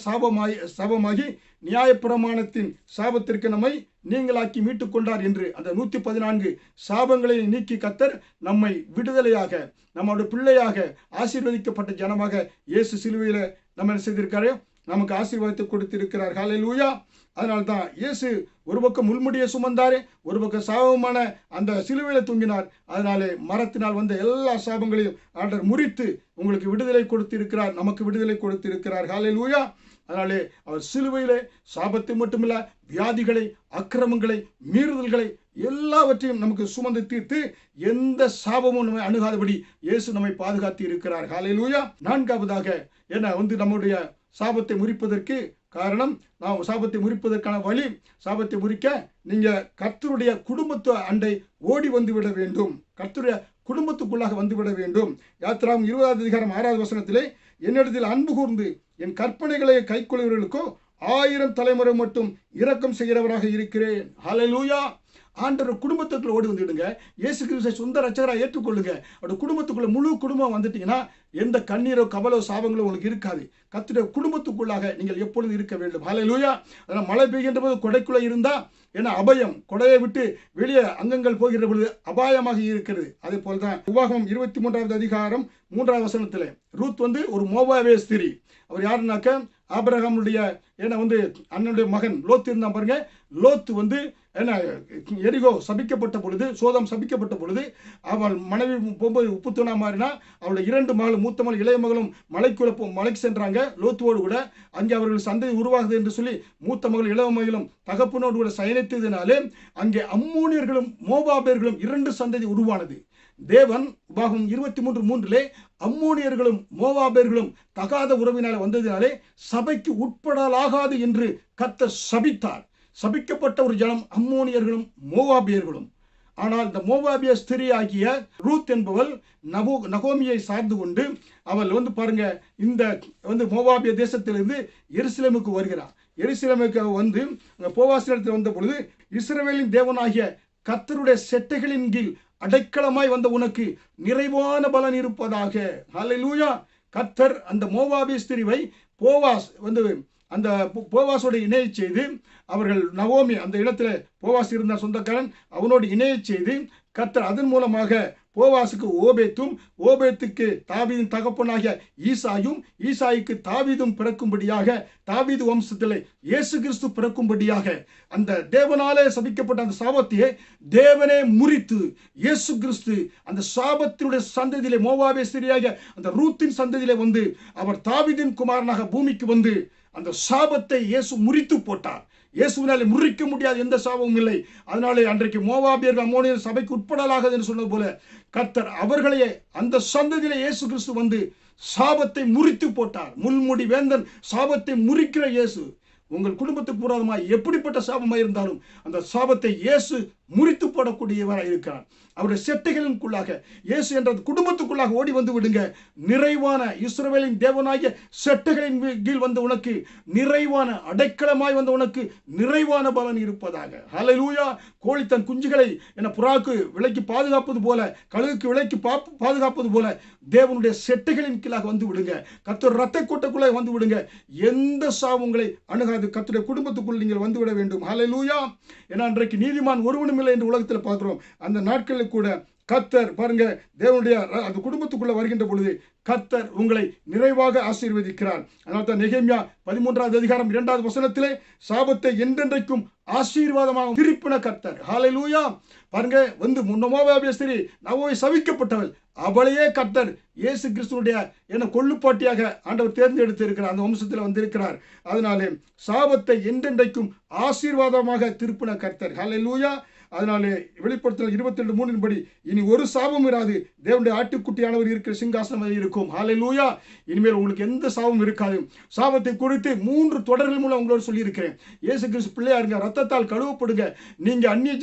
[SPEAKER 1] சாபமாகி நியாயப்பிரமாணத்தின் சாபத்திற்கு நம்மை நீங்களாக்கி மீட்டுக் கொண்டார் என்று அந்த 114 சாபங்களை நீக்கி கர்த்தர் நம்மை விடுதலையாக, நம்முடைய பிள்ளையாக, ஆசீர்வதிக்கப்பட்ட ஜனமாக இயேசு சிலுவையில நம்ம செய்திருக்காரு, நமக்கு ஆசீர்வாதத்தை கொடுத்திருக்கிறார். ஹல்லேலூயா. அதனால்தான் இயேசு ஒரு பக்கம் முள்முடியை சுமந்தாரே, ஒரு பக்கம் சாபமான அந்த சிலுவையில தூங்கினார். அதனாலே மரத்தினால் வந்த எல்லா சாபங்களையும் ஆண்டவர் முறித்து உங்களுக்கு விடுதலை கொடுத்திருக்கிறார், நமக்கு விடுதலை கொடுத்திருக்கிறார். ஹல்லேலூயா. அதனாலே அவர் சிலுவையிலே சாபத்தை மட்டுமில்ல, வியாதிகளை, அக்கிரமங்களை, மீறுதல்களை எல்லாவற்றையும் நமக்கு சுமந்து தீர்த்து எந்த சாபமும் நம்மை அணுகாதபடி இயேசு நம்மை பாதுகாத்து இருக்கிறார். ஹல்லேலூயா. 4வதாக நம்முடைய சாபத்தை முறிப்பதற்கு காரணம் நான் சாபத்தை முறிப்பதற்கான வழி, சாபத்தை முறிக்க நீங்க கர்த்தருடைய குடும்பத்து அண்டை ஓடி வந்து விட வேண்டும், கர்த்தருடைய குடும்பத்துக்குள்ளாக வந்துவிட வேண்டும். யாத்திராகமம் 20வது அதிகாரம் 6வது வசனத்திலே, என்னிடத்தில் அன்பு கூர்ந்து என் கற்பனைகளை கைக்கொள்கிறவர்களுக்கோ 1000 தலைமுறை மட்டும் இரக்கம் செய்கிறவராக இருக்கிறேன். ஹல்லேலூயா. ஆண்டவர் குடும்பத்துக்குள்ள ஓடி வந்துடுங்க. இயேசு கிறிஸ்துவை சொந்த ரட்சகராக ஏற்றுக்கொள்ளுங்க. அவருடைய குடும்பத்துக்குள்ள முழு குடும்பம் வந்துட்டீங்கன்னா எந்த கண்ணீரோ கவலோ சாபங்களோ உங்களுக்கு இருக்காது. கர்த்தருடைய குடும்பத்துக்குள்ளாக நீங்கள் எப்பொழுது இருக்க வேண்டும். ஹல்லேலூயா. அதனால் மழை பெய்கின்ற போது கொடைக்குள்ள இருந்தா ஏன்னா அபயம், கொடையை விட்டு வெளியே அங்கங்கள் போகின்ற பொழுது அபாயமாக இருக்கிறது. அதே போல்தான் உபாகமம் 23வது அதிகாரம் 3வது வசனத்திலே ரூத் ஒரு மோவாபிய ஸ்திரீ. அவர் யாருன்னாக்க ஆபிரகாமுடைய அண்ணனுடைய மகன் லோத்து இருந்தான் பாருங்க. லோத்து எரிகோ சபிக்கப்பட்ட பொழுது, சோதம் சபிக்கப்பட்ட பொழுது, அவள் மனைவி போகும்போது உப்புத்தூணா மாறினா. அவளுடைய 2 மகளும், மூத்த மகள் இளைய மகளும் மலைக்கு சென்றாங்க லோத்துவோடு கூட. அங்கே அவர்கள் சந்ததி உருவாகுது என்று சொல்லி மூத்த மகள் இளைய மகளும் தகப்பனோடு கூட சயனித்ததினாலே அங்கே அம்மோனியர்களும் மோவாபியர்களும் 2 சந்ததி உருவானது. தேவன் உபாகமம் 23:3 அம்மோனியர்களும் மோவாபியர்களும் தகாத உறவினால வந்ததினாலே சபைக்கு உட்படலாகாது என்று கர்த்தர் சபித்தார். சபிக்கப்பட்ட ஒரு ஜனம் அம்மோனியர்களும் மோவாபியர்களும். ஆனால் இந்த மோவாபிய ஸ்திரீ ஆகிய ரூத் என்பவள் நகோமியை சார்ந்து கொண்டு அவள் பாருங்க இந்த மோவாபிய தேசத்திலிருந்து எருசலேமுக்கு வருகிறார். எருசலேமுக்கு போவாசிடத்தில் வந்த பொழுது, இஸ்ரவேலின் தேவனாகிய கர்த்தருடைய செட்டைகளின் கீழ் அடைக்கலமாய் வந்த உனக்கு நிறைவான பலன் இருப்பதாக. ஹல்லேலூயா. கர்த்தர் அந்த மோவாபிய ஸ்திரீவை போவாஸ் அந்த போவாசோடு இணைய செய்து, அவர்கள் நவோமி அந்த இடத்துல போவாஸ் இருந்த சொந்தக்காரன், அவனோடு இணைய செய்து கர்த்தர் அதன் மூலமாக போவாசுக்கு ஓபேத்தும், ஓபேத்துக்கு தாவீதின் தகப்பனாகிய ஈசாயும், ஈசாய்க்கு தாவீதும் பிறக்கும்படியாக, தாவீது வம்சத்திலே இயேசு கிறிஸ்து பிறக்கும்படியாக அந்த தேவனாலே சபிக்கப்பட்ட அந்த சாபத்தையே தேவனே முறித்து இயேசு கிறிஸ்து அந்த சாபத்தினுடைய சந்ததியிலே, மோவாபிய ஸ்திரீயாகிய அந்த ரூத்தின் சந்ததியிலே அவர் தாவீதின் குமாரனாக பூமிக்கு அந்த சாபத்தை இயேசு முறித்து போட்டார். இயேசுவினாலே முறிக்க முடியாத எந்த சாபமும் இல்லை. அதனாலே அன்றைக்கு மோவாபியர்கள் அம்மோனியர் சபைக்கு உட்படலாகாது என்று சொன்னது போல கர்த்தர் அவர்களையே அந்த சந்ததியிலே இயேசு கிறிஸ்து சாபத்தை முறித்து போட்டார். முள்முடி வேந்தன் சாபத்தை முறிக்கிற இயேசு உங்கள் குடும்பத்துக்கு விரோதமாய் எப்படிப்பட்ட சாபமாய் இருந்தாலும் அந்த சாபத்தை இயேசு முறித்து போடக்கூடியவராக இருக்கிறார். அவருடைய செட்டைகளுக்குள்ளாக இயேசு என்ற குடும்பத்துக்குள்ளாக ஓடி வந்து விடுங்க. நிறைவான இஸ்ரவேலின் தேவனாகிய செட்டைகளின் கீழ் உனக்கு நிறைவான அடைக்கலமாய் உனக்கு நிறைவான பலன் இருப்பதாக. ஹல்லேலூயா. கோழி தன் குஞ்சுகளை புறாக்கு விலைக்கு பாதுகாப்பது போல, கழுகுக்கு விலைக்கு பாதுகாப்பது போல தேவனுடைய செட்டைகளின் கீழாக விடுங்க. கர்த்தர் இரத்த கூட்டக்குள்ளே விடுங்க. எந்த சாபங்களை அணுகாது. கர்த்தருடைய குடும்பத்துக்குள் நீங்கள் வந்துவிட வேண்டும். ஹல்லேலூயா. ஏன்னா அன்றைக்கு நீதிமான் ஒருவனும் இல்லை என்று உலகத்தில் பார்க்கிறோம். அந்த நாட்களில் கூட கர்த்தர் பாருங்க, தேவனுடைய அந்த குடும்பத்துக்குள்ள வருகின்ற பொழுது கர்த்தர் உங்களை நிறைவாக ஆசீர்வதிக்கிறார். அதனால தான் நெகேமியா 13வது அதிகாரம் 2வது வசனத்திலே சாபத்தை என்றென்றைக்கும் ஆசீர்வாதமாக திருப்பின கர்த்தர். ஹல்லேலூயா. பாருங்க மோவாபிய ஸ்திரீ நவோமி சபிக்கப்பட்டவள், அவளையே கர்த்தர் இயேசு கிறிஸ்துவுடைய கொள்ளுப்பாட்டியாக ஆண்டவர் தேர்ந்தெடுத்து இருக்கிறார். அந்த வம்சத்தில் வந்திருக்கிறார். அதனாலே சாபத்தை என்றென்றைக்கும் ஆசீர்வாதமாக திருப்பின கர்த்தர். ஹல்லேலூயா. அதனாலே வெளிப்படுத்தல் 22:3 படி இனி ஒரு சாபம் இராது. தேவனுடைய ஆட்டுக்குட்டியானவர் இருக்கிற சிங்காசனம் இருக்கும். ஹல்லேலூயா. இனிமேல் உங்களுக்கு எந்த சாபம் இருக்காது. சாபத்தை குறித்து 3 தொடர்கள் மூலம் உங்களோடு சொல்லி இருக்கிறேன். இயேசு கிறிஸ்து பிள்ளையா இருங்க, ரத்தத்தால் கழுவப்படுங்க. நீங்க அந்நிய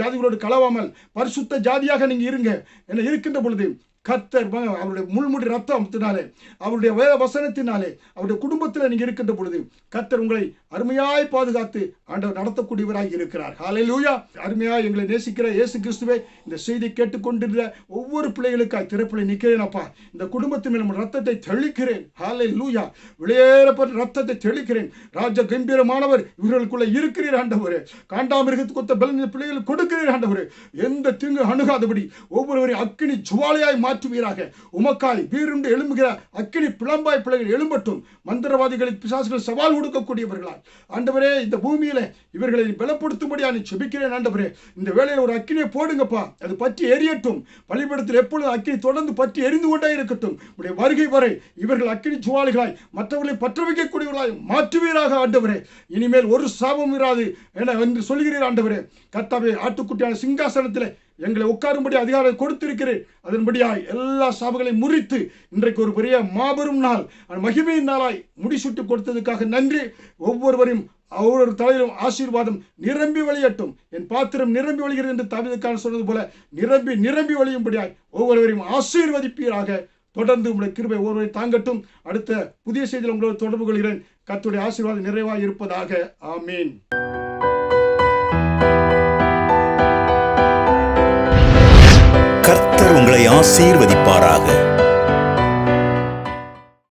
[SPEAKER 1] ஜாதிகளோடு கலவாமல் பரிசுத்த ஜாதியாக நீங்க இருங்க. என்ன இருக்கின்ற பொழுது கர்த்தர் அவருடைய முள்முடி ரத்தத்தினாலே, அவருடைய வேத வசனத்தினாலே, அவருடைய குடும்பத்தில் நீங்க இருக்கின்ற பொழுது கர்த்தர் உங்களை அருமையாய் பாதுகாத்து ஆண்டவர் நடத்தக்கூடியவராக இருக்கிறார். ஹல்லேலூயா. அருமையாய் எங்களை நேசிக்கிற இயேசு கிறிஸ்துவே, இந்த செய்தி கேட்டுக்கொண்டிருந்த ஒவ்வொரு பிள்ளைகளுக்காய் திறப்பில் நிற்கிறேன் அப்பா. இந்த குடும்பத்தின் மேல் ரத்தத்தை தெளிக்கிறேன். ஹல்லேலூயா. வெளியேறப்பட்ட ரத்தத்தை தெளிக்கிறேன். ராஜ கம்பீரமானவர் இவர்களுக்குள்ள இருக்கிறீர் ஆண்டவரே. காண்டாமிருகத்துக்கு கொத்த பலன் பிள்ளைகளுக்கு கொடுக்கிறீர் ஆண்டவரே. எந்த தீங்கு அணுகாதபடி ஒவ்வொருவரையும் அக்கினி ஜுவாலையாய் மாற்றுவீராக. உமக்காய் வீருண்டு எழும்புகிற அக்கினி பிளம்பாய் பிள்ளைகள் எழும்பட்டும். மந்திரவாதிகளுக்கு பிசாசுகள் சவால் கொடுக்கக்கூடியவர்களால் ஆண்டவரே இந்த பூமியில இவர்களை பலப்படுத்தும்படியா நீ செபிக்கிறேன் ஆண்டவரே. இந்த வேளையில் ஒரு அக்கினியை போடுங்கப்பா. அது பற்றி எரியட்டும். பலிபீடத்தில் எப்பொழுதும் அக்கினி தொடர்ந்து பற்றி எரிந்து கொண்டே இருக்கட்டும். உடைய வருகை வரை இவர்கள் அக்கினி ஜுவாலிகளாய் மற்றவர்களை பற்ற வைக்கக்கூடியவர்களாய் மாற்றுவீராக ஆண்டவரே. இனிமேல் ஒரு சாபம் இராது என்று சொல்கிறீர் ஆண்டவரே. கர்த்தாவே, ஆட்டுக்குட்டியான சிங்காசனத்திலே எங்களை உட்காரும்படி அதிகாரம் கொடுத்திருக்கிறேன். அதன்படியாய் எல்லா சாபங்களையும் முறித்து இன்றைக்கு ஒரு பெரிய மாபெரும் நாள், மகிமையின் நாளாய் முடிசூட்டி கொடுத்ததுக்காக நன்றி. ஒவ்வொருவரையும் ஒவ்வொரு தலையிலும் ஆசீர்வாதம் நிரம்பி வழியட்டும். என் பாத்திரம் நிரம்பி வழிகிறது என்று தாவீதுக்காக சொன்னது போல நிரம்பி நிரம்பி வழியும்படியாய் ஒவ்வொருவரையும் ஆசீர்வதிப்பீராக. தொடர்ந்து உங்களுடைய கிருபை ஒருவரை தாங்கட்டும். அடுத்த புதிய செய்தியில் உங்களோடு தொடர்பு கொள்கிறேன். கர்த்தருடைய ஆசீர்வாதம் நிறைவாக இருப்பதாக. ஆமீன்.
[SPEAKER 2] கர்த்தர் உங்களை ஆசீர்வதிப்பாராக.